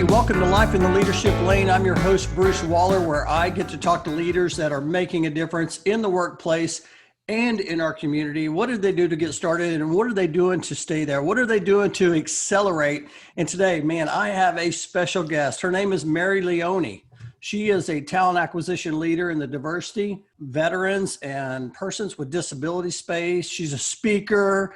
welcome to Life in the Leadership Lane. I'm your host, Bruce Waller, where I get to talk to leaders that are making a difference in the workplace and in our community. What did they do to get started, and what are they doing to stay there? What are they doing to accelerate? And today, man, I have a special guest. Her name is Mary Leone. She is a talent acquisition leader in the diversity, veterans, and persons with disability space. She's a speaker.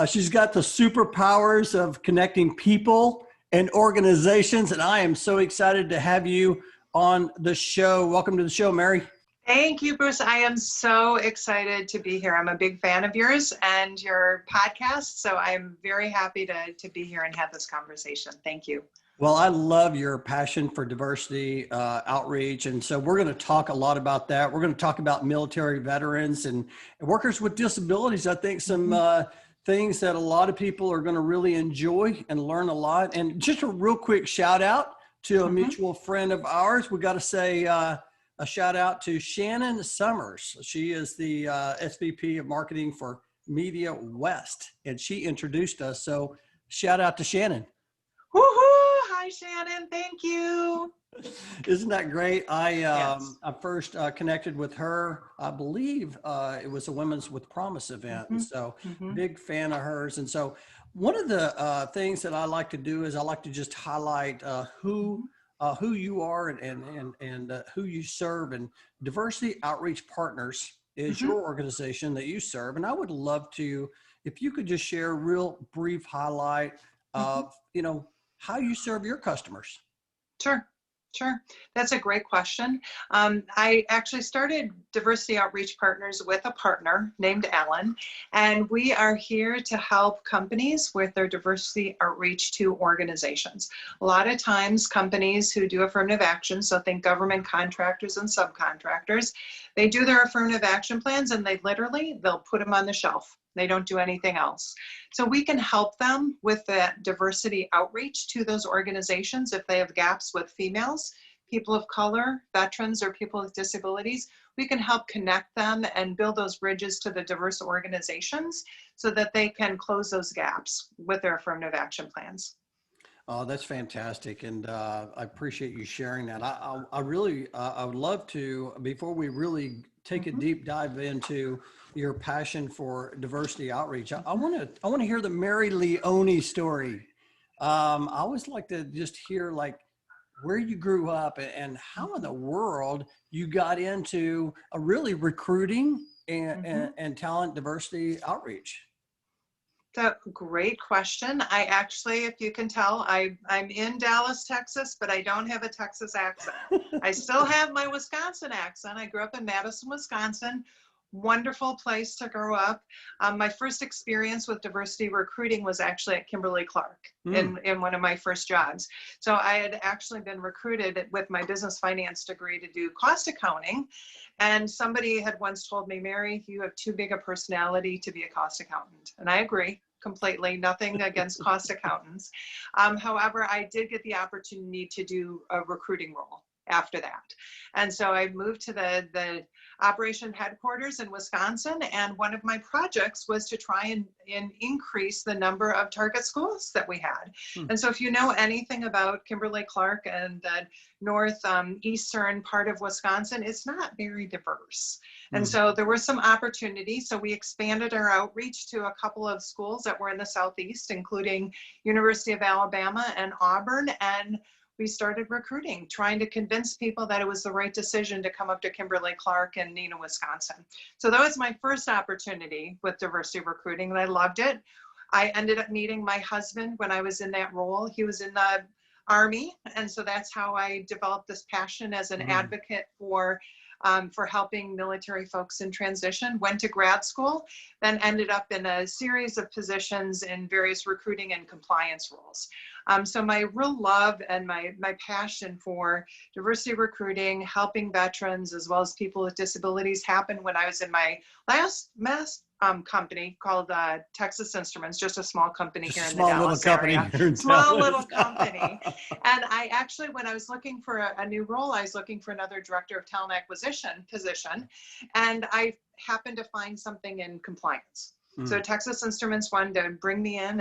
She's got the superpowers of connecting people and organizations, and I am so excited to have you on the show. Welcome to the show, Mary. Thank you, Bruce. I am so excited to be here. I'm a big fan of yours and your podcast, so I'm very happy to be here and have this conversation. Thank you. Well, I love your passion for diversity outreach, and so we're going to talk a lot about that. We're going to talk about military veterans and workers with disabilities. I think some things that a lot of people are going to really enjoy and learn a lot. And just a real quick shout out to a mutual friend of ours. We got to say a shout out to Shannon Summers. She is the SVP of Marketing for Media West, and she introduced us. So shout out to Shannon. Woohoo! Hi, Shannon. Thank you. Isn't that great? Yes. I first connected with her, I believe it was a Women's with Promise event. And so big fan of hers. And so one of the things that I like to do is I like to just highlight who you are and who you serve. And Diversity Outreach Partners is your organization that you serve. And I would love to, if you could just share a real brief highlight of, how you serve your customers. Sure. That's a great question. I actually started Diversity Outreach Partners with a partner named Ellen, and we are here to help companies with their diversity outreach to organizations. A lot of times companies who do affirmative action, so think government contractors and subcontractors, they do their affirmative action plans and they'll put them on the shelf. They don't do anything else. So we can help them with that diversity outreach to those organizations if they have gaps with females, people of color, veterans, or people with disabilities. We can help connect them and build those bridges to the diverse organizations so that they can close those gaps with their affirmative action plans. Oh, that's fantastic. And I appreciate you sharing that. I would love to, before we really take a deep dive into your passion for diversity outreach, I want to hear the Mary Leone story. I always like to just hear where you grew up and how in the world you got into a really recruiting and talent diversity outreach. That's a great question. I actually, if you can tell, I'm in Dallas, Texas, but I don't have a Texas accent. I still have my Wisconsin accent. I grew up in Madison, Wisconsin. Wonderful place to grow up. My first experience with diversity recruiting was actually at Kimberly-Clark in one of my first jobs. So I had actually been recruited with my business finance degree to do cost accounting. And somebody had once told me, Mary, you have too big a personality to be a cost accountant. And I agree completely, nothing against cost accountants. However, I did get the opportunity to do a recruiting role after that. And so I moved to the operation headquarters in Wisconsin, and one of my projects was to try and increase the number of target schools that we had. And so if you know anything about Kimberly-Clark and the northeastern part of Wisconsin, it's not very diverse. And so there were some opportunities. So we expanded our outreach to a couple of schools that were in the southeast, including University of Alabama and Auburn, and we started recruiting, trying to convince people that it was the right decision to come up to Kimberly-Clark and Neenah, Wisconsin. So that was my first opportunity with diversity recruiting, and I loved it. I ended up meeting my husband when I was in that role. He was in the Army, and so that's how I developed this passion as an advocate for helping military folks in transition. Went to grad school, then ended up in a series of positions in various recruiting and compliance roles. So my real love and my passion for diversity recruiting, helping veterans, as well as people with disabilities happened when I was in my last company called Texas Instruments, just a small company here in the Dallas area. Small little company. And I actually, when I was looking for a new role, I was looking for another director of talent acquisition position. And I happened to find something in compliance. So Texas Instruments wanted to bring me in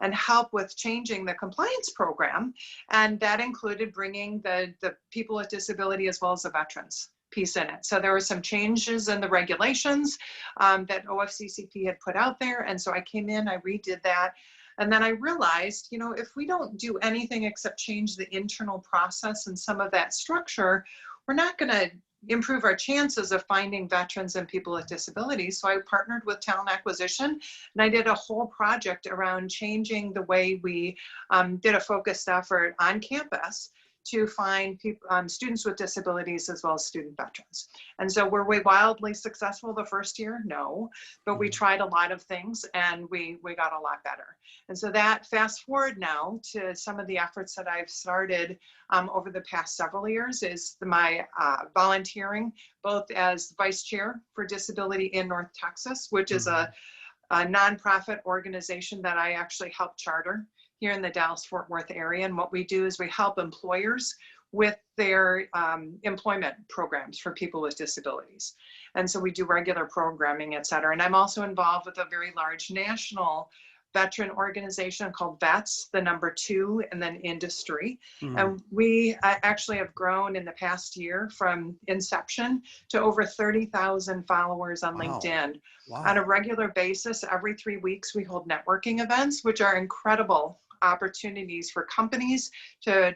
and help with changing the compliance program. And that included bringing the people with disability as well as the veterans piece in it. So there were some changes in the regulations that OFCCP had put out there. And so I came in, I redid that. And then I realized, you know, if we don't do anything except change the internal process and some of that structure, we're not going to improve our chances of finding veterans and people with disabilities. So I partnered with talent acquisition, and I did a whole project around changing the way we did a focused effort on campus to find people, students with disabilities as well as student veterans. And so were we wildly successful the first year? No, but we tried a lot of things and we got a lot better. And so that fast forward now to some of the efforts that I've started over the past several years is my volunteering, both as vice chair for Disability in North Texas, which is a nonprofit organization that I actually helped charter here in the Dallas-Fort Worth area. And what we do is we help employers with their employment programs for people with disabilities. And so we do regular programming, et cetera. And I'm also involved with a very large national veteran organization called VETS, the number 2, and then industry. And we actually have grown in the past year from inception to over 30,000 followers on LinkedIn. On a regular basis, every 3 weeks, we hold networking events, which are incredible opportunities for companies to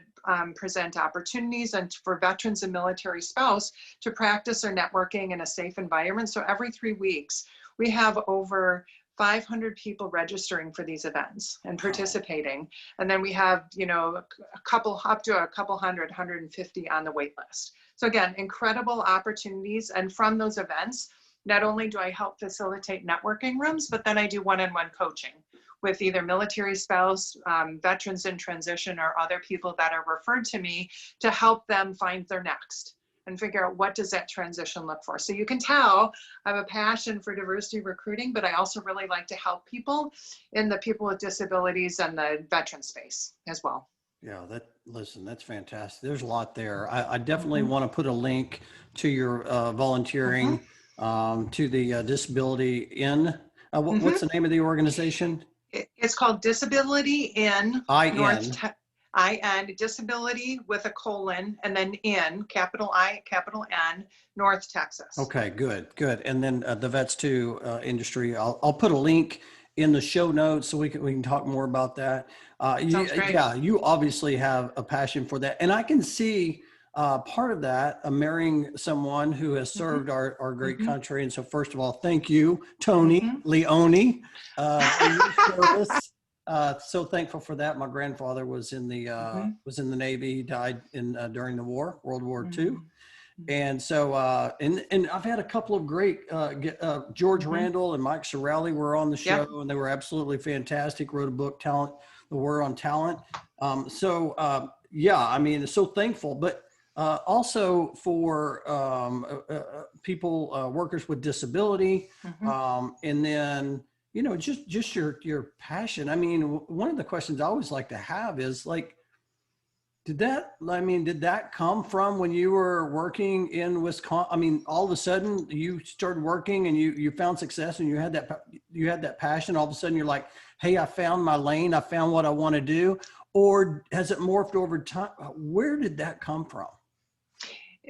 present opportunities and for veterans and military spouse to practice their networking in a safe environment. So every 3 weeks, we have over 500 people registering for these events and participating. And then we have, you know, up to a couple hundred, 150 on the wait list. So again, incredible opportunities. And from those events, not only do I help facilitate networking rooms, but then I do one-on-one coaching with either military spouse, veterans in transition, or other people that are referred to me to help them find their next and figure out what does that transition look for. So you can tell I have a passion for diversity recruiting, but I also really like to help people in the people with disabilities and the veteran space as well. Yeah, listen, that's fantastic. There's a lot there. I definitely want to put a link to your volunteering to the Disability in, what's the name of the organization? It's called Disability in IN, disability with a colon, and then in, capital I, capital N, North Texas. Okay, good. And then the Vets 2 industry, I'll put a link in the show notes so we can talk more about that. Yeah, you obviously have a passion for that. And I can see part of that, marrying someone who has served our great country. And so first of all, thank you, Tony Leone, for your service. So thankful for that. My grandfather was in the Navy. He died during the war, World War II. And so, and I've had a couple of great, George Randall and Mike Sorelli were on the show, and they were absolutely fantastic. Wrote a book, The War on Talent. Yeah, I mean, so thankful, but also for people, workers with disability, and then, you know, just your passion. I mean, one of the questions I always like to have is like, did that come from when you were working in Wisconsin? I mean, all of a sudden you started working and you found success and you had that passion. All of a sudden you're like, hey, I found my lane. I found what I want to do. Or has it morphed over time? Where did that come from?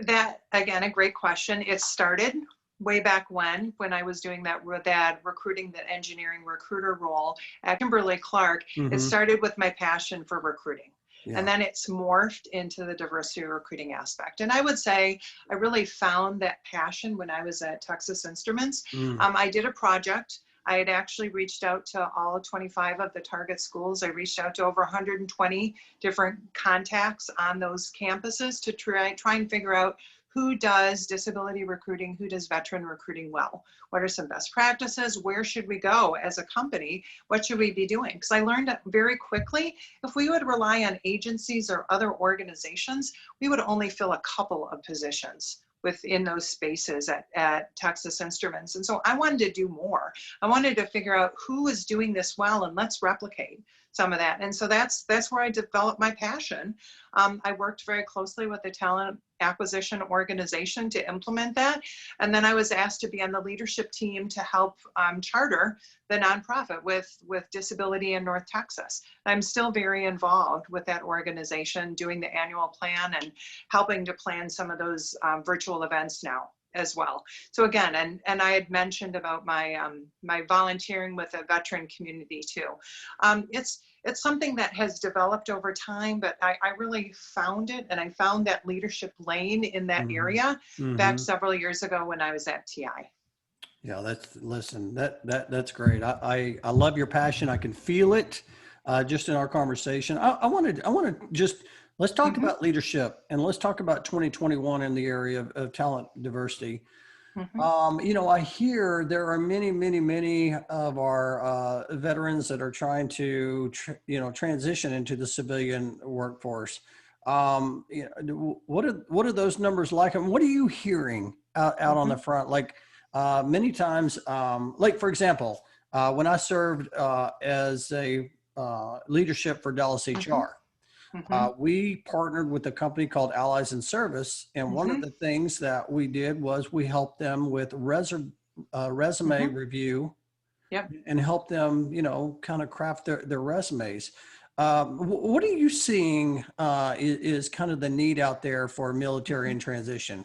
That, again, a great question. It started way back when I was doing that recruiting, that engineering recruiter role at Kimberly-Clark. It started with my passion for recruiting. Yeah. And then it's morphed into the diversity recruiting aspect. And I would say I really found that passion when I was at Texas Instruments. I did a project. I had actually reached out to all 25 of the target schools. I reached out to over 120 different contacts on those campuses to try and figure out who does disability recruiting, who does veteran recruiting well? What are some best practices? Where should we go as a company? What should we be doing? Because I learned very quickly, if we would rely on agencies or other organizations, we would only fill a couple of positions within those spaces at Texas Instruments. And so I wanted to do more. I wanted to figure out who is doing this well, and let's replicate some of that. And so that's where I developed my passion. I worked very closely with the talent acquisition organization to implement that. And then I was asked to be on the leadership team to help charter the nonprofit with Disability in North Texas. I'm still very involved with that organization, doing the annual plan and helping to plan some of those virtual events now as well. So again, and I had mentioned about my my volunteering with a veteran community too. It's something that has developed over time, but I really found it, and I found that leadership lane in that area back several years ago when I was at TI. Yeah, that's great. I love your passion. I can feel it just in our conversation. I want to just, let's talk about leadership, and let's talk about 2021 in the area of talent diversity. You know, I hear there are many of our veterans that are trying to, transition into the civilian workforce. You know, what are those numbers like? And what are you hearing out on the front? Like many times, like for example, when I served as a leadership for Dallas HR. We partnered with a company called Allies in Service. And one of the things that we did was we helped them with resume review and help them, kind of craft their resumes. What are you seeing is kind of the need out there for military in transition?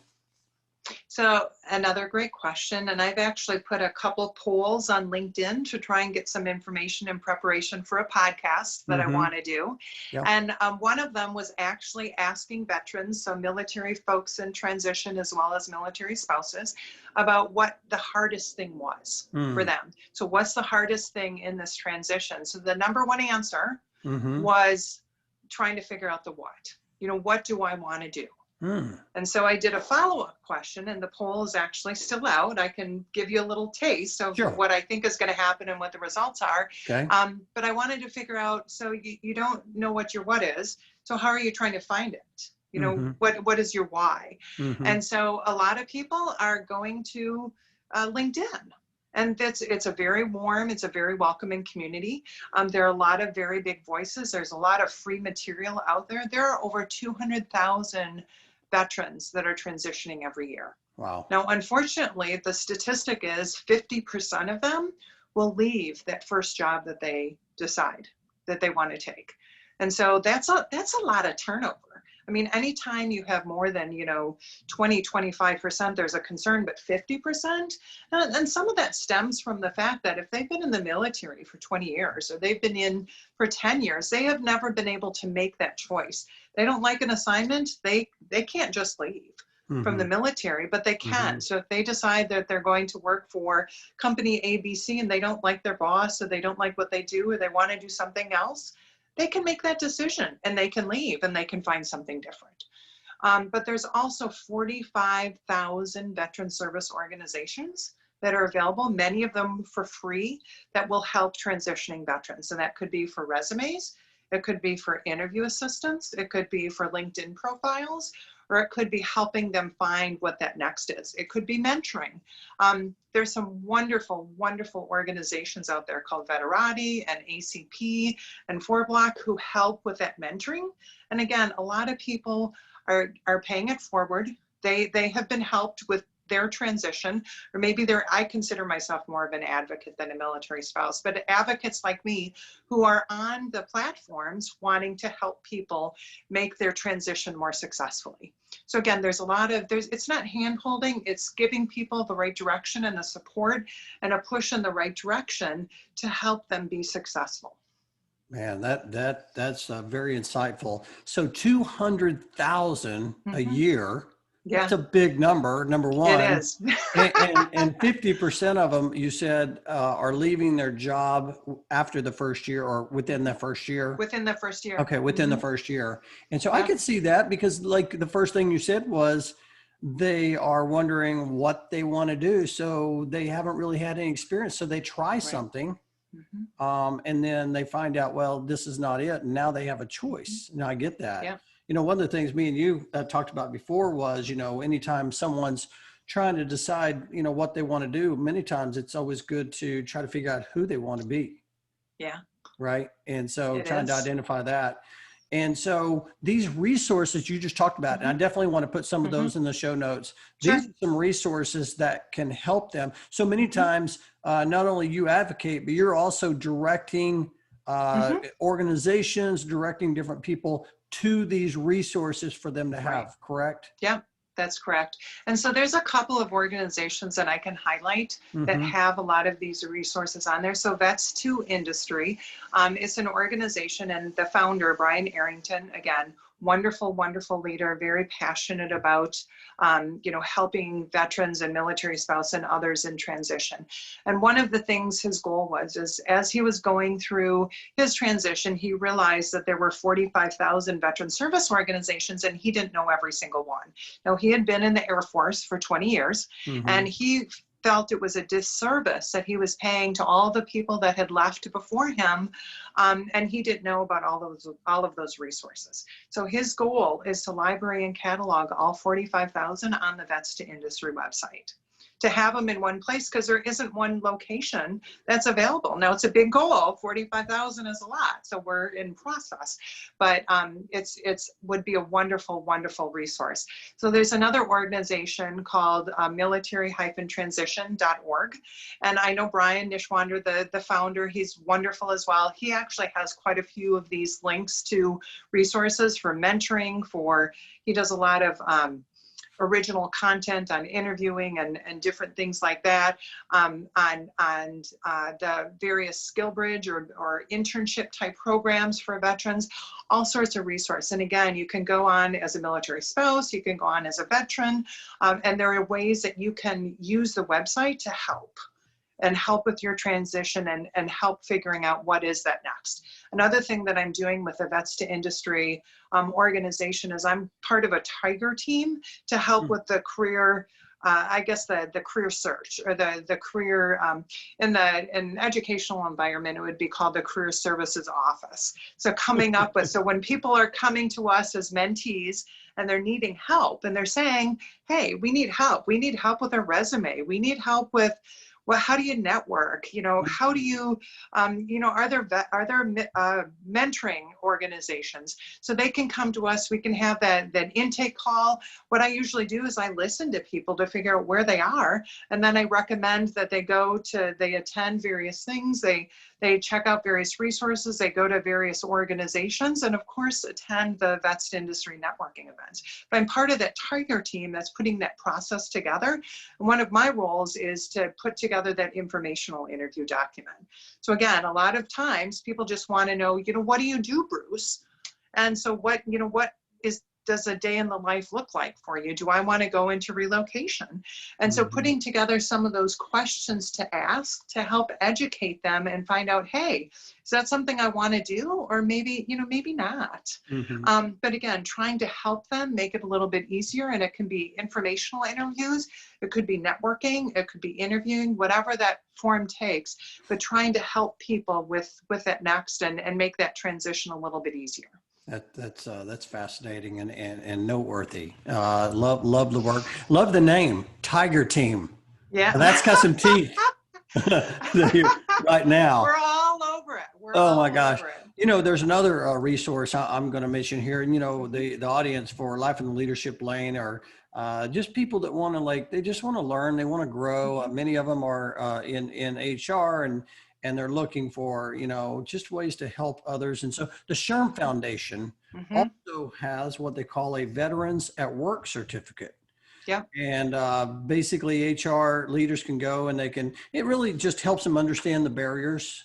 So another great question. And I've actually put a couple polls on LinkedIn to try and get some information in preparation for a podcast that I want to do. Yeah. And one of them was actually asking veterans, so military folks in transition as well as military spouses, about what the hardest thing was for them. So what's the hardest thing in this transition? So the number one answer was trying to figure out the what. What do I want to do? And so I did a follow-up question, and the poll is actually still out. I can give you a little taste of what I think is going to happen and what the results are. Okay. But I wanted to figure out, so you don't know what your what is, so how are you trying to find it? What is your why? And so a lot of people are going to LinkedIn. And it's a very warm, it's a very welcoming community. There are a lot of very big voices. There's a lot of free material out there. There are over 200,000 veterans that are transitioning every year. Wow. Now, unfortunately, the statistic is 50% of them will leave that first job that they decide that they want to take. And so that's a lot of turnover. I mean, anytime you have more than, 20, 25%, there's a concern, but 50%, and some of that stems from the fact that if they've been in the military for 20 years or they've been in for 10 years, they have never been able to make that choice. They don't like an assignment, they can't just leave from the military, but they can. So if they decide that they're going to work for company ABC and they don't like their boss, or they don't like what they do, or they want to do something else, they can make that decision and they can leave and they can find something different. But there's also 45,000 veteran service organizations that are available, many of them for free, that will help transitioning veterans. And that could be for resumes, it could be for interview assistance, it could be for LinkedIn profiles, or it could be helping them find what that next is. It could be mentoring. There's some wonderful, wonderful organizations out there called Veterati and ACP and 4Block who help with that mentoring. And again, a lot of people are paying it forward. They have been helped with their transition, or maybe I consider myself more of an advocate than a military spouse, but advocates like me who are on the platforms wanting to help people make their transition more successfully. So again, it's not hand holding, it's giving people the right direction and the support and a push in the right direction to help them be successful. Man, that's very insightful. So 200,000 a year. Yeah. That's a big number, number one. It is. and 50% of them, you said, are leaving their job after the first year or within the first year? Within the first year. Okay, within the first year. And so I could see that, because like the first thing you said was they are wondering what they want to do. So they haven't really had any experience. So they try something. And then they find out, well, this is not it. And now they have a choice. Now I get that. Yeah. One of the things me and you talked about before was, anytime someone's trying to decide, what they want to do, many times it's always good to try to figure out who they want to be. Yeah. Right. And so trying to identify that. And so these resources you just talked about, and I definitely want to put some of those in the show notes. Sure. These are some resources that can help them. So many times, not only you advocate, but you're also directing organizations, directing different people to these resources for them to have, correct? Yeah, that's correct. And so there's a couple of organizations that I can highlight that Mm-hmm. have a lot of these resources on there. So Vets to Industry is an organization, and the founder, Brian Arrington, again, wonderful, wonderful leader, very passionate about, helping veterans and military spouse and others in transition. And one of the things his goal was is as he was going through his transition, he realized that there were 45,000 veteran service organizations, and he didn't know every single one. Now, he had been in the Air Force for 20 years, and he felt it was a disservice that he was paying to all the people that had left before him, and he didn't know about all of those resources. So his goal is to library and catalog all 45,000 on the Vets to Industry website, to have them in one place, because there isn't one location that's available. Now, it's a big goal. 45,000 is a lot, so we're in process, but it's would be a wonderful, wonderful resource. So there's another organization called military-transition.org, and I know Brian Nishwander, the founder, he's wonderful as well. He actually has quite a few of these links to resources for mentoring, he does a lot of original content on interviewing and different things like that, on the various skill bridge or internship type programs for veterans, all sorts of resources. And again, you can go on as a military spouse, you can go on as a veteran, and there are ways that you can use the website to help with your transition and help figuring out what is that next. Another thing that I'm doing with the Vets to Industry organization is I'm part of a Tiger team to help with the career, the career search, or the career in an educational environment, it would be called the Career Services Office. So so when people are coming to us as mentees and they're needing help and they're saying, hey, we need help with a resume, we need help with, well, how do you network? How do you, are there mentoring organizations? So they can come to us. We can have that intake call. What I usually do is I listen to people to figure out where they are, and then I recommend that they attend various things. They check out various resources. They go to various organizations, and of course, attend the Vets to Industry networking events. But I'm part of that Tiger team that's putting that process together. And one of my roles is to put together that informational interview document. So again, a lot of times people just want to know, what do you do, Bruce? And so what does a day in the life look like for you? Do I want to go into relocation? And so putting together some of those questions to ask to help educate them and find out, hey, is that something I want to do? Or maybe not. But again, trying to help them make it a little bit easier. And it can be informational interviews. It could be networking. It could be interviewing, whatever that form takes, but trying to help people with that next and make that transition a little bit easier. That's fascinating and noteworthy. Love the work. Love the name, Tiger Team. Yeah. Now, that's got some teeth right now. We're all over it. Oh my gosh. There's another resource I'm going to mention here. And, the audience for Life in the Leadership Lane are just people that want to they just want to learn. They want to grow. Many of them are in HR and they're looking for, just ways to help others. And so the SHRM Foundation also has what they call a Veterans at Work certificate. Yeah. And basically HR leaders can go and it really just helps them understand the barriers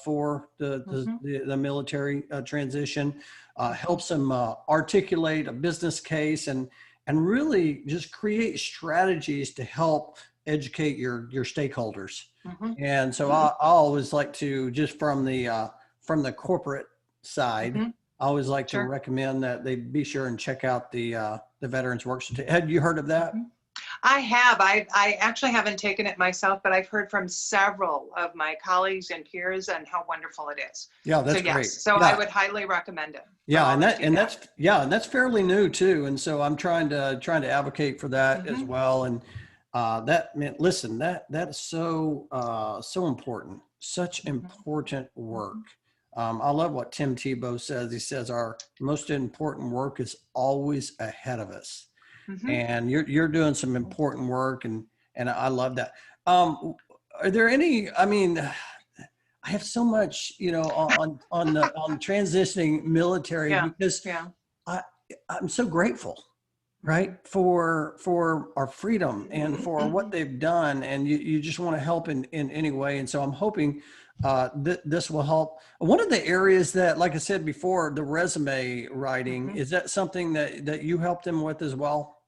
for the military transition, helps them articulate a business case and really just create strategies to help educate your stakeholders. And so I always like to, just from the corporate side, I always like to recommend that they be sure and check out the Veterans Work Certificate. Had you heard of that? I have. I actually haven't taken it myself, but I've heard from several of my colleagues and peers and how wonderful it is. Yeah, that's great. Yes. So I would highly recommend it. Yeah, and that's fairly new too. And so I'm trying to advocate for that as well. And listen, that is so important, such important work. I love what Tim Tebow says. He says our most important work is always ahead of us, Mhm. and you're doing some important work, and I love that. Are there any? I mean, I have so much, on transitioning military Yeah, because yeah. I I'm so grateful, right, for our freedom and for what they've done, and you just want to help in any way. And so I'm hoping this will help. One of the areas that, like I said before, the resume writing, Mhm. is that something that you help them with as well?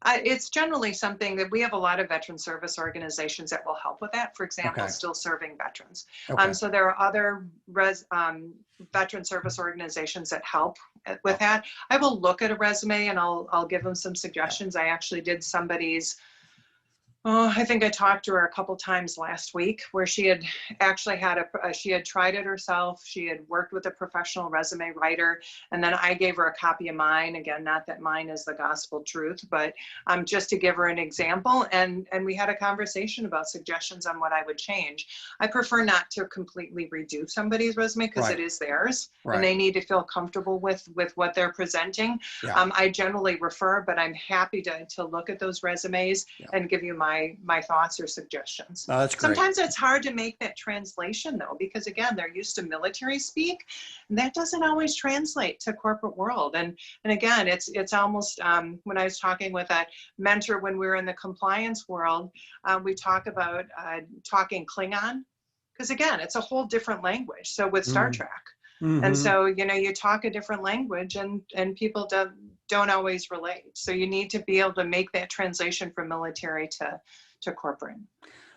It's generally something that we have a lot of veteran service organizations that will help with that. For example, Okay. Still Serving Veterans. Okay. So there are other veteran service organizations that help with that. I will look at a resume and I'll give them some Yeah. suggestions. I actually did somebody's. Oh, I think I talked to her a couple times last week where she had actually had she had tried it herself. She had worked with a professional resume writer, and then I gave her a copy of mine. Again, not that mine is the gospel truth, but just to give her an example. And we had a conversation about suggestions on what I would change. I prefer not to completely redo somebody's resume because Right. it is theirs, and Right. they need to feel comfortable with what they're presenting. Yeah. I generally refer, but I'm happy to look at those resumes Yeah. and give you my thoughts or suggestions. No, that's great. Sometimes it's hard to make that translation though, because again, they're used to military speak, and that doesn't always translate to corporate world. And again, it's almost when I was talking with a mentor when we were in the compliance world, we talk about talking Klingon, because again, it's a whole different language. So with Star Mm-hmm. Trek. And Mm-hmm. so, you talk a different language and people don't always relate. So you need to be able to make that translation from military to corporate.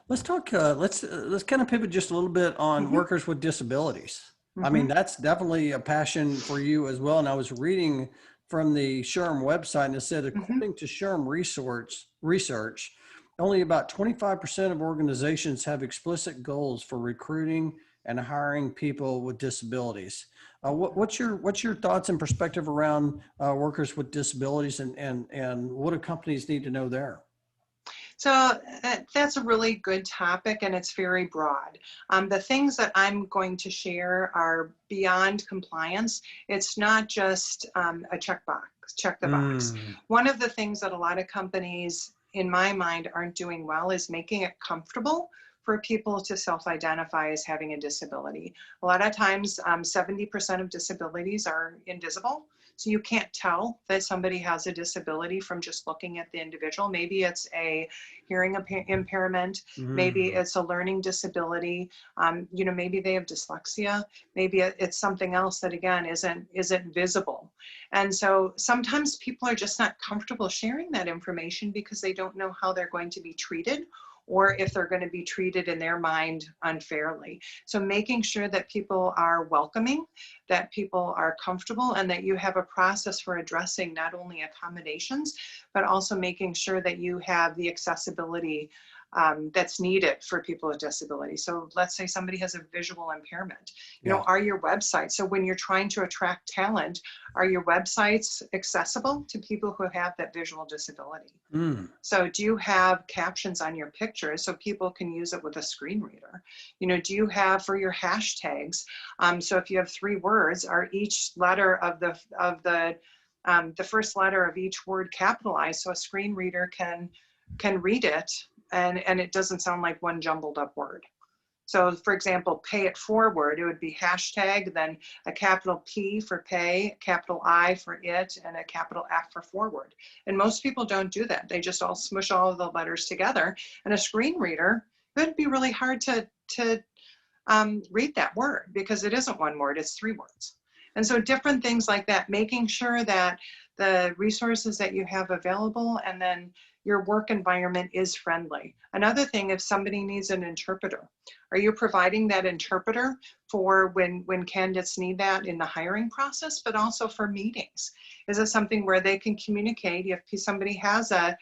Let's talk. Let's kind of pivot just a little bit on Hmm. workers with disabilities. I mean, Hmm. that's definitely a passion for you as well. And I was reading from the SHRM website, and it said, Hmm. according to SHRM research, only about 25% of organizations have explicit goals for recruiting and hiring people with disabilities. What's your thoughts and perspective around workers with disabilities, and what do companies need to know there? So that's a really good topic and it's very broad. The things that I'm going to share are beyond compliance. It's not just a check the box. Mm, One of the things that a lot of companies, in my mind, aren't doing well is making it comfortable for people to self-identify as having a disability. A lot of times, 70% of disabilities are invisible. So you can't tell that somebody has a disability from just looking at the individual. Maybe it's a hearing impairment, maybe mm. it's a learning disability, maybe they have dyslexia, maybe it's something else that again isn't visible. And so sometimes people are just not comfortable sharing that information because they don't know how they're going to be treated or if they're going to be treated in their mind unfairly. So making sure that people are welcoming, that people are comfortable, and that you have a process for addressing not only accommodations, but also making sure that you have the accessibility that's needed for people with disabilities. So let's say somebody has a visual impairment, Yeah. are your websites, so when you're trying to attract talent, are your websites accessible to people who have that visual disability? Mm. So do you have captions on your pictures so people can use it with a screen reader? Do you have for your hashtags? So if you have 3 words, are each letter of the first letter of each word capitalized so a screen reader can read it and it doesn't sound like one jumbled up word. So for example, pay it forward, it would be hashtag, then a capital P for pay, a capital I for it, and a capital F for forward. And most people don't do that. They just all smush all of the letters together. And a screen reader, it would be really hard to read that word because it isn't one word, it's 3 words. And so different things like that, making sure that the resources that you have available and then your work environment is friendly. Another thing, if somebody needs an interpreter, are you providing that interpreter for when candidates need that in the hiring process, but also for meetings? Is it something where they can communicate if somebody has a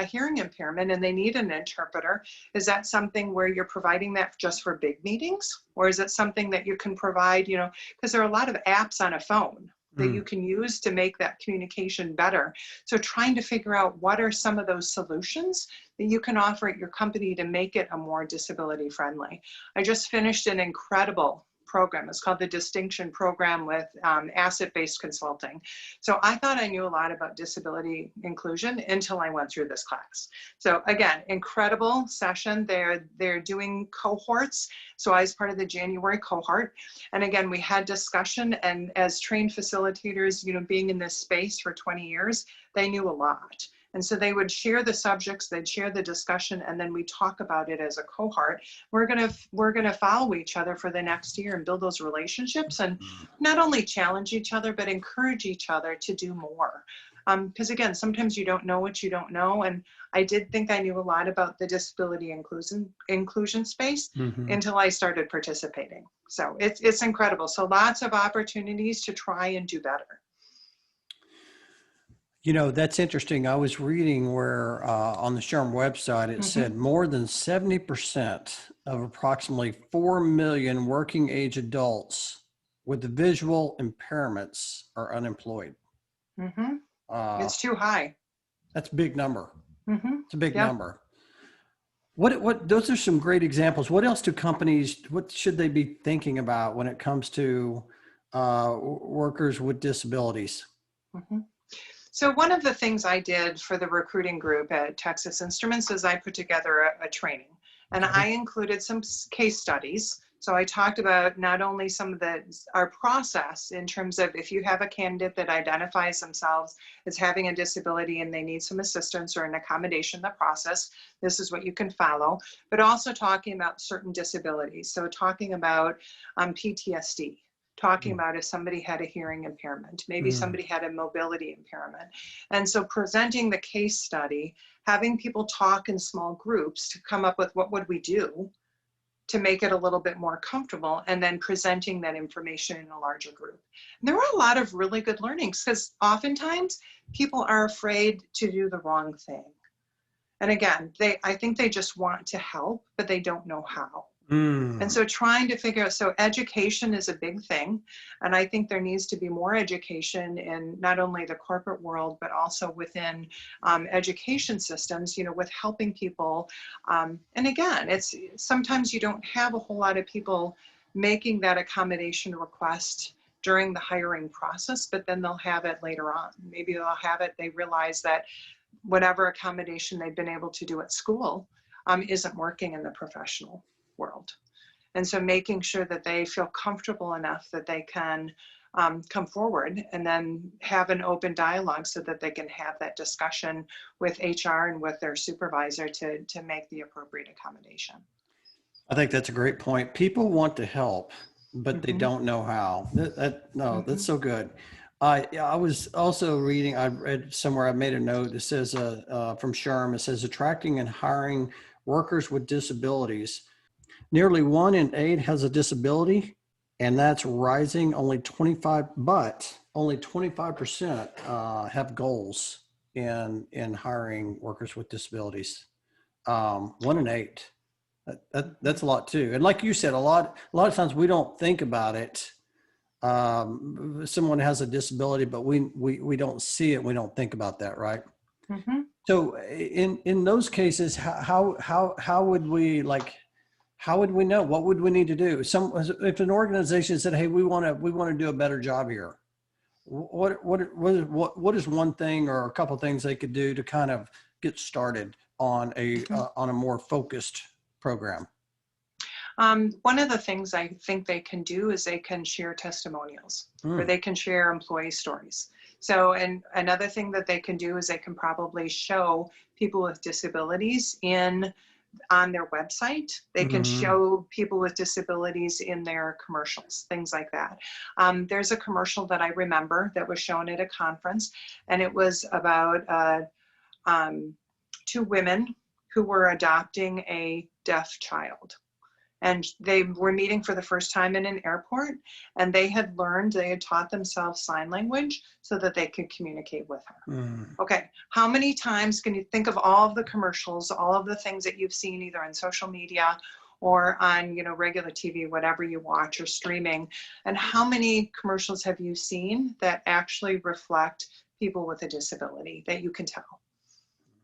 hearing impairment and they need an interpreter? Is that something where you're providing that just for big meetings? Or is it something that you can provide, because there are a lot of apps on a phone that you Mm. can use to make that communication better. So trying to figure out what are some of those solutions that you can offer at your company to make it a more disability friendly. I just finished an incredible program. It's called the Distinction Program with Asset-Based Consulting. So I thought I knew a lot about disability inclusion until I went through this class. So again, incredible session. They're doing cohorts. So I was part of the January cohort. And again, we had discussion, and as trained facilitators, being in this space for 20 years, they knew a lot. And so they would share the subjects, they'd share the discussion, and then we talk about it as a cohort. We're gonna follow each other for the next year and build those relationships, and not only challenge each other, but encourage each other to do more. Because again, sometimes you don't know what you don't know. And I did think I knew a lot about the disability inclusion space until I started participating. So it's incredible. So lots of opportunities to try and do better. That's interesting. I was reading where on the SHRM website, it said more than 70% of approximately 4 million working age adults with visual impairments are unemployed. It's too high. That's a big number. It's a big number. What, those are some great examples. What else do companies, what should they be thinking about when it comes to workers with disabilities? So one of the things I did for the recruiting group at Texas Instruments is I put together a training, and I included some case studies. So I talked about not only some of our process in terms of if you have a candidate that identifies themselves as having a disability and they need some assistance or an accommodation in the process, this is what you can follow, but also talking about certain disabilities. So talking about PTSD. Talking about if somebody had a hearing impairment, maybe somebody had a mobility impairment. And so presenting the case study, having people talk in small groups to come up with what would we do to make it a little bit more comfortable, and then presenting that information in a larger group. And there were a lot of really good learnings, because oftentimes people are afraid to do the wrong thing. And again, I think they just want to help, but they don't know how. And so trying to figure out, so education is a big thing. And I think there needs to be more education in not only the corporate world, but also within education systems, with helping people. And again, it's sometimes you don't have a whole lot of people making that accommodation request during the hiring process, but then they'll have it later on. Maybe they'll have it, they realize that whatever accommodation they've been able to do at school isn't working in the professional world. And so making sure that they feel comfortable enough that they can come forward and then have an open dialogue so that they can have that discussion with HR and with their supervisor to make the appropriate accommodation. I think that's a great point. People want to help, but they don't know how. That's so good. I was also reading, I read somewhere, I made a note that says from SHRM, it says attracting and hiring workers with disabilities. Nearly 1 in 8 has a disability, and that's rising. Only 25% have goals in hiring workers with disabilities. 1 in 8. That's a lot too. And like you said, a lot of times we don't think about it. Someone has a disability, but we don't see it. We don't think about that, right? So in those cases, how would we how would we know? What would we need to do? If an organization said, "Hey, we want to do a better job here," what is one thing or a couple of things they could do to kind of get started on a more focused program? One of the things I think they can do is they can share testimonials, or they can share employee stories. So, and another thing that they can do is they can probably show people with disabilities on their website. They can show people with disabilities in their commercials, things like that. There's a commercial that I remember that was shown at a conference, and it was about 2 women who were adopting a deaf child. And they were meeting for the first time in an airport, and they had taught themselves sign language so that they could communicate with her. Okay, how many times can you think of all of the commercials, all of the things that you've seen either on social media or on regular TV, whatever you watch or streaming, and how many commercials have you seen that actually reflect people with a disability that you can tell?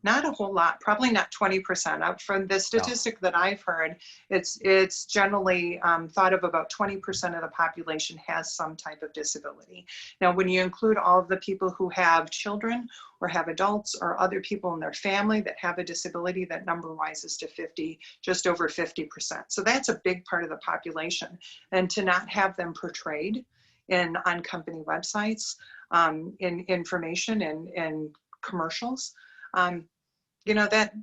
Not a whole lot, probably not 20%. From the No. statistic that I've heard, it's generally thought of about 20% of the population has some type of disability. Now, when you include all of the people who have children or have adults or other people in their family that have a disability, that number rises to 50, just over 50%. So that's a big part of the population. And to not have them portrayed on company websites, in information and commercials, um,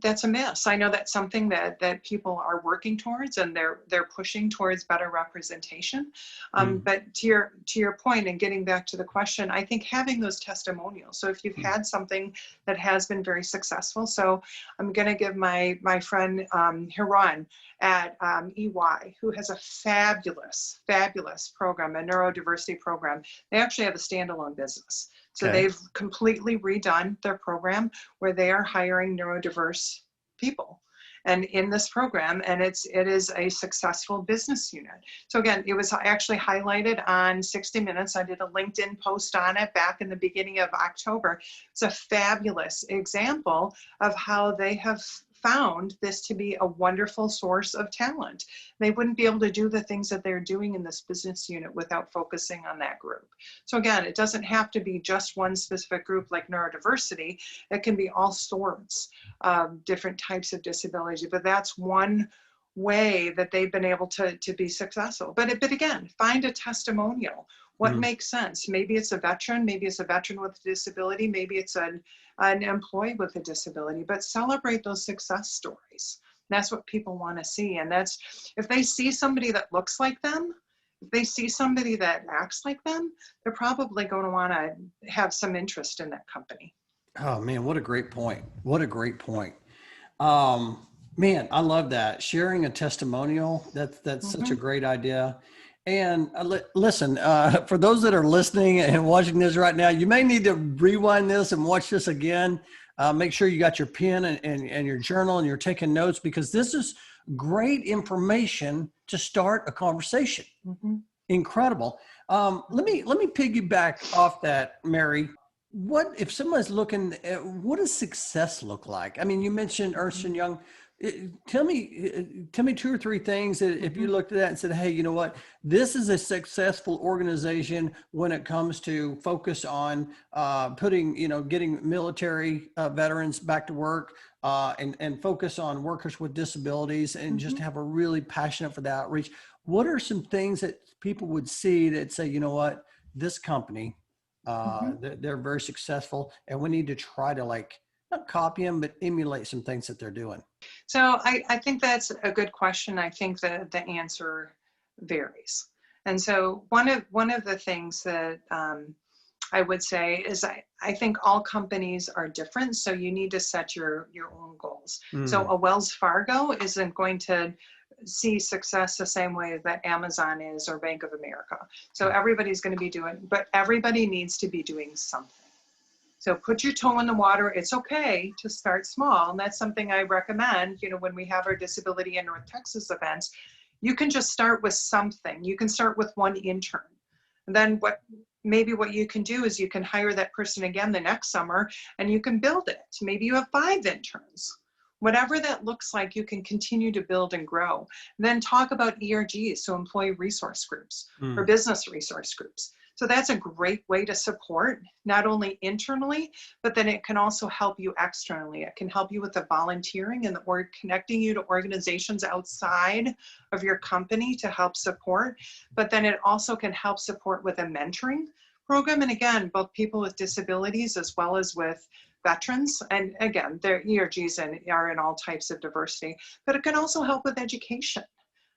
that's a miss. I know that's something that people are working towards, and they're pushing towards better representation. Mm. But to your point, and getting back to the question, I think having those testimonials. So if you've had something that has been very successful, so I'm going to give my friend Hiran at EY, who has a fabulous program, a neurodiversity program. They actually have a standalone business. So Okay. they've completely redone their program where they are hiring neurodiverse people and in this program, and it is a successful business unit. So again, it was actually highlighted on 60 Minutes. I did a LinkedIn post on it back in the beginning of October. It's a fabulous example of how they have found this to be a wonderful source of talent. They wouldn't be able to do the things that they're doing in this business unit without focusing on that group. So again, it doesn't have to be just one specific group like neurodiversity. It can be all sorts of different types of disability, but that's one way that they've been able to be successful. But again, find a testimonial. What Mm. makes sense? Maybe it's a veteran, maybe it's a veteran with a disability, maybe it's an employee with a disability, but celebrate those success stories. That's what people want to see. And that's, if they see somebody that looks like them, if they see somebody that acts like them, they're probably going to want to have some interest in that company. Oh man, what a great point. What a great point. Um, Man, I love that. Sharing a testimonial, that's such a Mm-hmm. great idea. And listen, for those that are listening and watching this right now, you may need to rewind this and watch this again. Make sure you got your pen and your journal and you're taking notes, because this is great information to start a conversation. Mm-hmm. Incredible. Let me piggyback off that, Mary. What if someone's looking at, what does success look like? I mean, you mentioned Ernst Mm-hmm. and Young. Tell me two or three things that if Mm-hmm. you looked at that and said, hey, you know what, this is a successful organization when it comes to focus on putting, getting military veterans back to work, and focus on workers with disabilities, and just Mm-hmm. have a really passionate for the outreach. What are some things that people would see that say, you know what, this company, Mm-hmm. they're very successful, and we need to try to, like, not copy them, but emulate some things that they're doing. So I think that's a good question. I think that the answer varies. And so one of the things that I would say is I think all companies are different. So you need to set your own goals. So Mm, a Wells Fargo isn't going to see success the same way that Amazon is or Bank of America. So everybody's going to be doing, but everybody needs to be doing something. So put your toe in the water. It's okay to start small. And that's something I recommend, when we have our Disability in North Texas events, you can just start with something. You can start with one intern. And then what you can do is you can hire that person again the next summer and you can build it. Maybe you have 5 interns. Whatever that looks like, you can continue to build and grow. And then talk about ERGs, so employee resource groups or mm, business resource groups. So that's a great way to support, not only internally, but then it can also help you externally. It can help you with the volunteering and connecting you to organizations outside of your company to help support. But then it also can help support with a mentoring program. And again, both people with disabilities as well as with veterans. And again, their ERGs are in all types of diversity, but it can also help with education.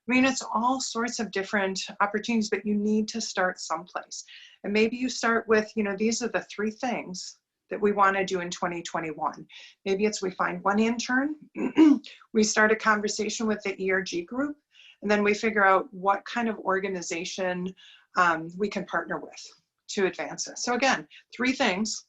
I mean, it's all sorts of different opportunities, but you need to start someplace. And maybe you start with, these are the 3 things that we want to do in 2021. Maybe it's we find one intern, we start a conversation with the ERG group, and then we figure out what kind of organization we can partner with to advance this. So again, 3 things.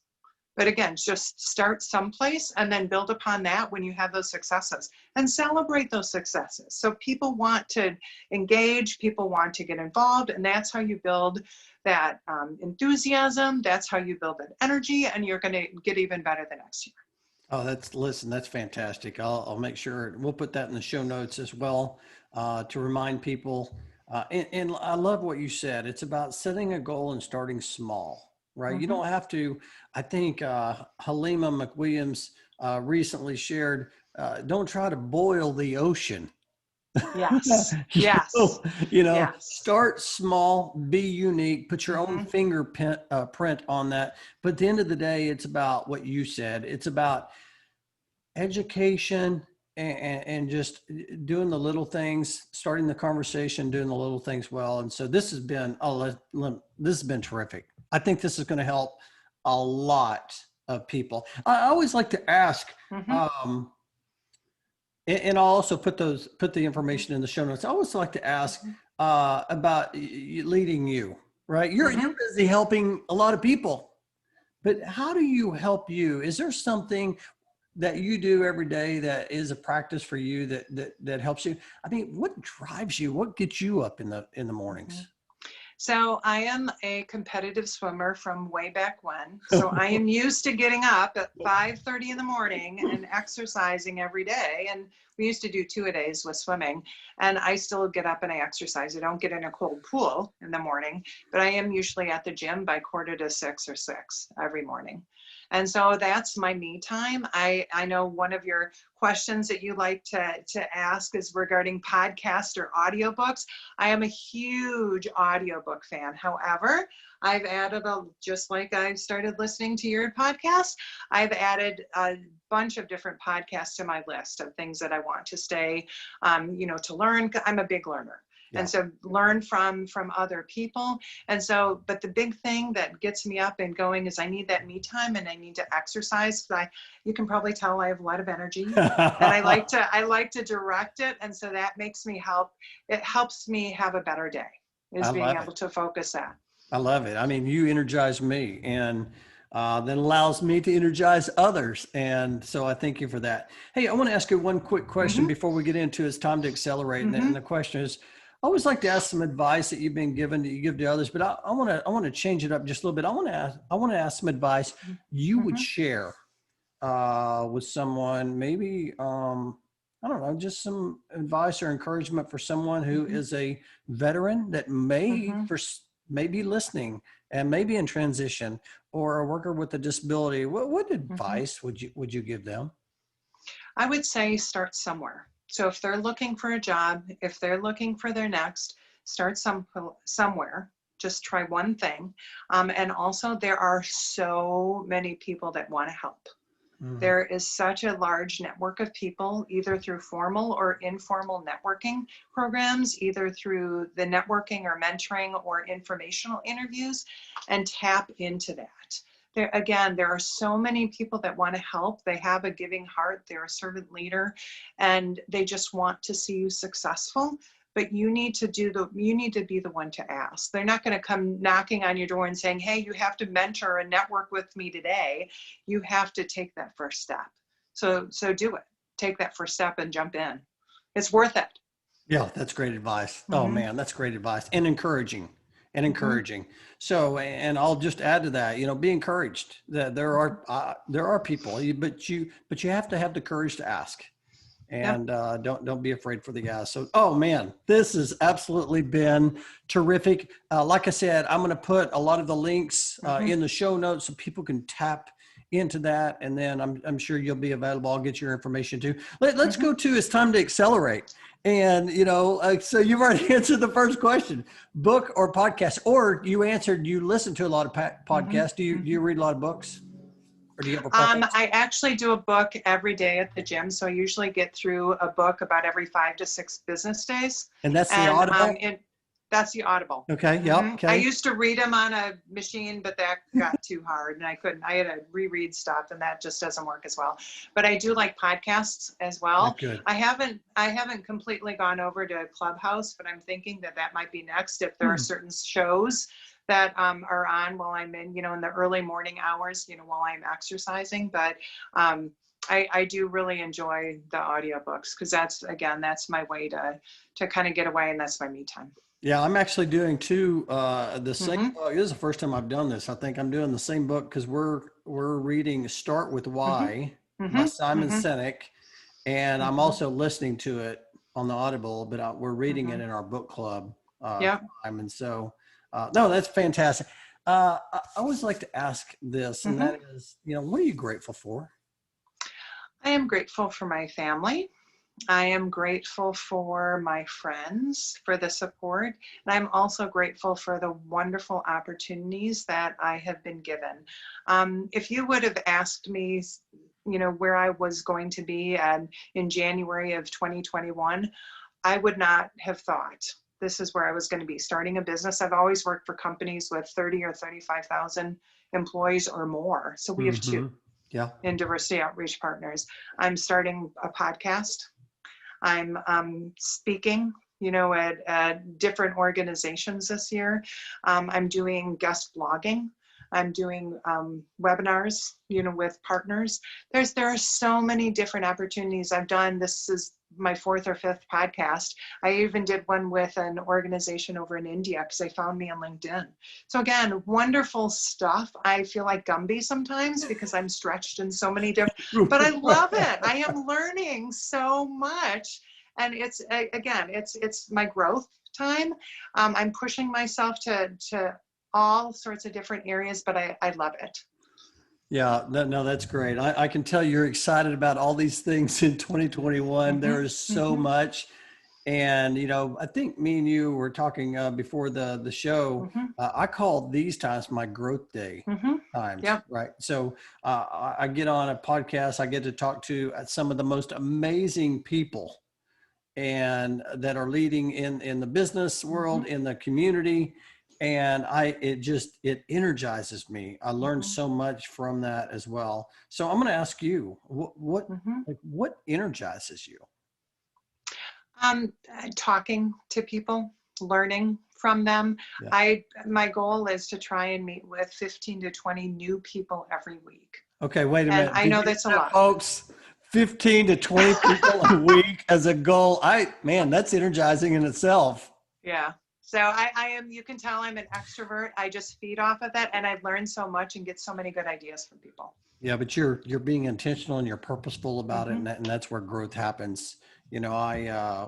But again, just start someplace and then build upon that when you have those successes and celebrate those successes. So people want to engage, people want to get involved, and that's how you build that enthusiasm. That's how you build that energy, and you're going to get even better the next year. Oh, listen, that's fantastic. I'll make sure we'll put that in the show notes as well, to remind people. And I love what you said. It's about setting a goal and starting small, right? You Mhm. don't have to, I think, Halima McWilliams, recently shared, don't try to boil the ocean. Yes, you yes, know, yes. start small, be unique, put your own Mhm. fingerprint print on that. But at the end of the day, it's about what you said. It's about education and just doing the little things, starting the conversation, doing the little things well. And so this has been, this has been terrific. I think this is going to help a lot of people. I always like to ask, Mhm. um, and I'll also put the Mhm. information in the show notes. I always like to ask Mhm. about leading you, right? You're Mhm. busy helping a lot of people, but how do you help you? Is there something that you do every day that is a practice for you that helps you? I mean, what drives you? What gets you up in the Mhm. mornings? So I am a competitive swimmer from way back when. So I am used to getting up at 5:30 in the morning and exercising every day. And we used to do 2-a-days with swimming. And I still get up and I exercise. I don't get in a cold pool in the morning, but I am usually at the gym by 5:45 or 6 every morning. And so that's my me time. I know one of your questions that you like to ask is regarding podcast or audiobooks. I am a huge audiobook fan. However, I've added just like I've started listening to your podcast, I've added a bunch of different podcasts to my list of things that I want to stay, to learn. I'm a big learner. And Yeah, so learn from other people. And so, but the big thing that gets me up and going is I need that me time and I need to exercise. You can probably tell I have a lot of energy and I like to direct it. And so that makes me it helps me have a better day, I is being love it. able to focus that. I love it. I mean, you energize me, and that allows me to energize others. And so I thank you for that. Hey, I want to ask you one quick question Mm-hmm. before we get into it's time to accelerate. And Mm-hmm. the question is, I always like to ask some advice that you've been given that you give to others, but I want to change it up just a little bit. I want to ask some advice you would Mm-hmm. share with someone, maybe, I don't know, just some advice or encouragement for someone who Mm-hmm. is a veteran that Mm-hmm. may be listening and maybe in transition, or a worker with a disability. What Mm-hmm. advice would you give them? I would say start somewhere. So if they're looking for a job, if they're looking for their next, start somewhere. Just try one thing. And also, there are so many people that want to help. Mhm. There is such a large network of people, either through formal or informal networking programs, either through the networking or mentoring or informational interviews, and tap into that. There are so many people that want to help. They have a giving heart, they're a servant leader, and they just want to see you successful. But you need to be the one to ask. They're not going to come knocking on your door and saying, hey, you have to mentor and network with me today. You have to take that first step. So do it. Take that first step and jump in. It's worth it. Yeah, that's great advice. Oh Mm-hmm. man, that's great advice and encouraging and Mm-hmm. encouraging. So, and I'll just add to that, be encouraged that there are people, but you have to have the courage to ask, Yep. and don't be afraid for the guys. So, oh man, this has absolutely been terrific. Like I said, I'm going to put a lot of the links Mm-hmm. in the show notes so people can tap into that, and then I'm sure you'll be available. I'll get your information too. Let's Mm-hmm. go to it's time to accelerate. And so you've already answered the first question: book or podcast? Or you answered you listen to a lot of Mm-hmm. podcasts. Do Mm-hmm. you read a lot of books, or do you have a preference? I actually do a book every day at the gym. So I usually get through a book about every 5 to 6 business days. And that's the And Audible. that's the Audible. Okay. Yep. Hmm. I Okay. used to read them on a machine, but that got too hard and I couldn't. I had to reread stuff and that just doesn't work as well. But I do like podcasts as well. Good. I haven't completely gone over to Clubhouse, but I'm thinking that might be next if there are Hmm. certain shows that are on while I'm in the early morning hours, while I'm exercising. But I do really enjoy the audiobooks because that's my way to kind of get away, and that's my me time. Yeah, I'm actually doing the same Mm-hmm. book. This is the first time I've done this. I think I'm doing the same book because we're reading Start with Mm-hmm. Why. by Mhm. Simon Mhm. Sinek. And I'm Mhm. also listening to it on the Audible, but we're reading it Mhm. in our book club Yeah. time. And so, no, that's fantastic. I always like to ask this, and that Mhm. is, what are you grateful for? I am grateful for my family. I am grateful for my friends, for the support. And I'm also grateful for the wonderful opportunities that I have been given. If you would have asked me, where I was going to be in January of 2021, I would not have thought this is where I was going to be starting a business. I've always worked for companies with 30 or 35,000 employees or more. So we have two Yeah. in Diversity Outreach Partners. I'm starting a podcast. I'm speaking, at different organizations this year. I'm doing guest blogging. I'm doing webinars, with partners. There are so many different opportunities I've done. This is my fourth or fifth podcast. I even did one with an organization over in India because they found me on LinkedIn. So again, wonderful stuff. I feel like Gumby sometimes because I'm stretched in so many different, but I love it. I am learning so much. And it's, again, it's my growth time. I'm pushing myself to all sorts of different areas, but I love it. Yeah, no, that's great. I can tell you're excited about all these things in 2021. Mm-hmm, There is so mm-hmm, much. And, I think me and you were talking before the show. mm-hmm, I call these times my growth day mm-hmm. times, Yep. right? So I get on a podcast, I get to talk to some of the most amazing people and that are leading in the business Mm-hmm, world, in the community. And it energizes me. I learned mm-hmm, so much from that as well. So I'm going to ask you, mm-hmm. what energizes you? Talking to people, learning from them. Yeah. My goal is to try and meet with 15 to 20 new people every week. Okay, wait a And minute. I Did know you hear that's a that, lot. folks? 15 to 20 people a week as a goal. Man, that's energizing in itself. Yeah. So I am, you can tell I'm an extrovert. I just feed off of that. And I've learned so much and get so many good ideas from people. Yeah, but you're being intentional and you're purposeful about it, Mm-hmm. and that's where growth happens. I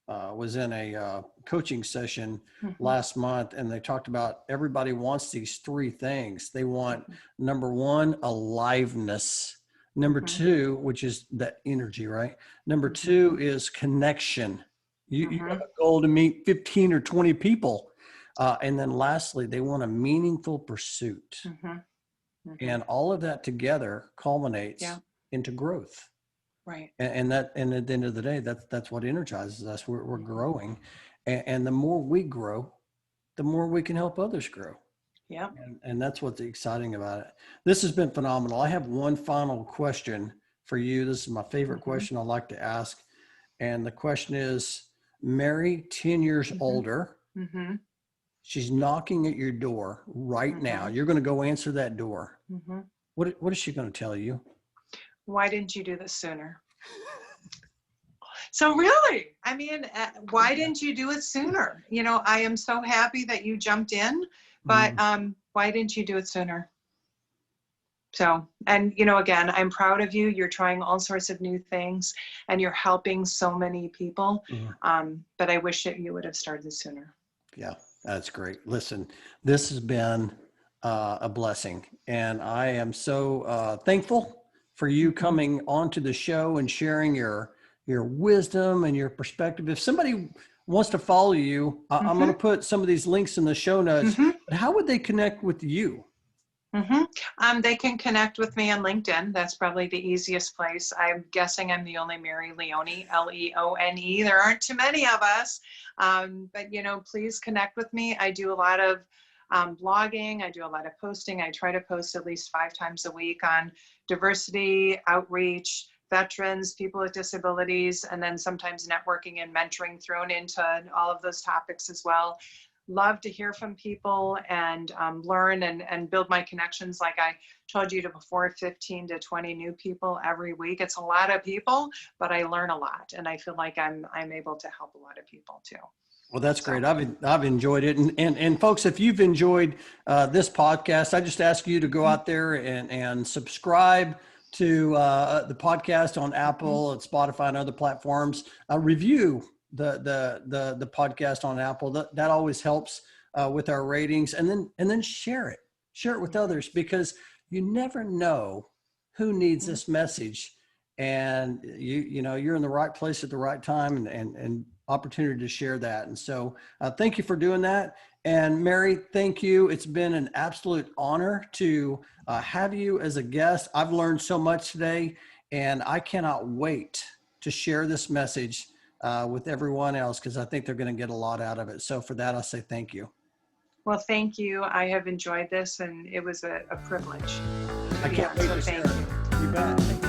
was in a coaching session Mm-hmm. last month, and they talked about everybody wants these three things. They want Mm-hmm. number one, aliveness. Number Mm-hmm. two, which is that energy, right? Number Mm-hmm. two is connection. You have Mm-hmm. a goal to meet 15 or 20 people, and then lastly, they want a meaningful pursuit. Mm-hmm. Mm-hmm. And all of that together culminates Yeah. into growth. Right. And at the end of the day, that's what energizes us. We're Mm-hmm. growing. And the more we grow, the more we can help others grow. Yeah. And that's what's exciting about it. This has been phenomenal. I have one final question for you. This is my favorite Mm-hmm. question I like to ask. And the question is, Mary, 10 years Mm-hmm. older, Mm-hmm. she's knocking at your door right now. Mm-hmm. You're going to go answer that door. Mm-hmm. What is she going to tell you? Why didn't you do this sooner? So really, I mean, why didn't you do it sooner? I am so happy that you jumped in, but Mm. why didn't you do it sooner? So, and again, I'm proud of you. You're trying all sorts of new things and you're helping so many people. Mm. But I wish that you would have started sooner. Yeah, that's great. Listen, this has been a blessing, and I am so thankful for you Mm-hmm. coming onto the show and sharing your wisdom and your perspective. If somebody wants to follow you, I'm going Mm-hmm. to put some of these links in the show notes. Mm-hmm. But how would they connect with you? Mm-hmm. They can connect with me on LinkedIn. That's probably the easiest place. I'm guessing I'm the only Mary Leone, Leone. There aren't too many of us. But, please connect with me. I do a lot of blogging. I do a lot of posting. I try to post at least 5 times a week on diversity, outreach, veterans, people with disabilities, and then sometimes networking and mentoring thrown into all of those topics as well. Love to hear from people and learn and build my connections. Like I told you before, 15 to 20 new people every week. It's a lot of people, but I learn a lot, and I feel like I'm able to help a lot of people too. Well, that's So. great. I've enjoyed it. And folks, if you've enjoyed this podcast, I just ask you to go out there and subscribe, to the podcast on Apple and Spotify and other platforms. Review the podcast on Apple. That always helps with our ratings, and then share it with others, because you never know who needs this message. And you're in the right place at the right time, and opportunity to share that. And so thank you for doing that. And Mary, thank you. It's been an absolute honor to have you as a guest. I've learned so much today, and I cannot wait to share this message with everyone else, because I think they're going to get a lot out of it. So for that, I'll say thank you. Well, thank you. I have enjoyed this, and it was a privilege. I can't wait to share it. You bet. Thank you.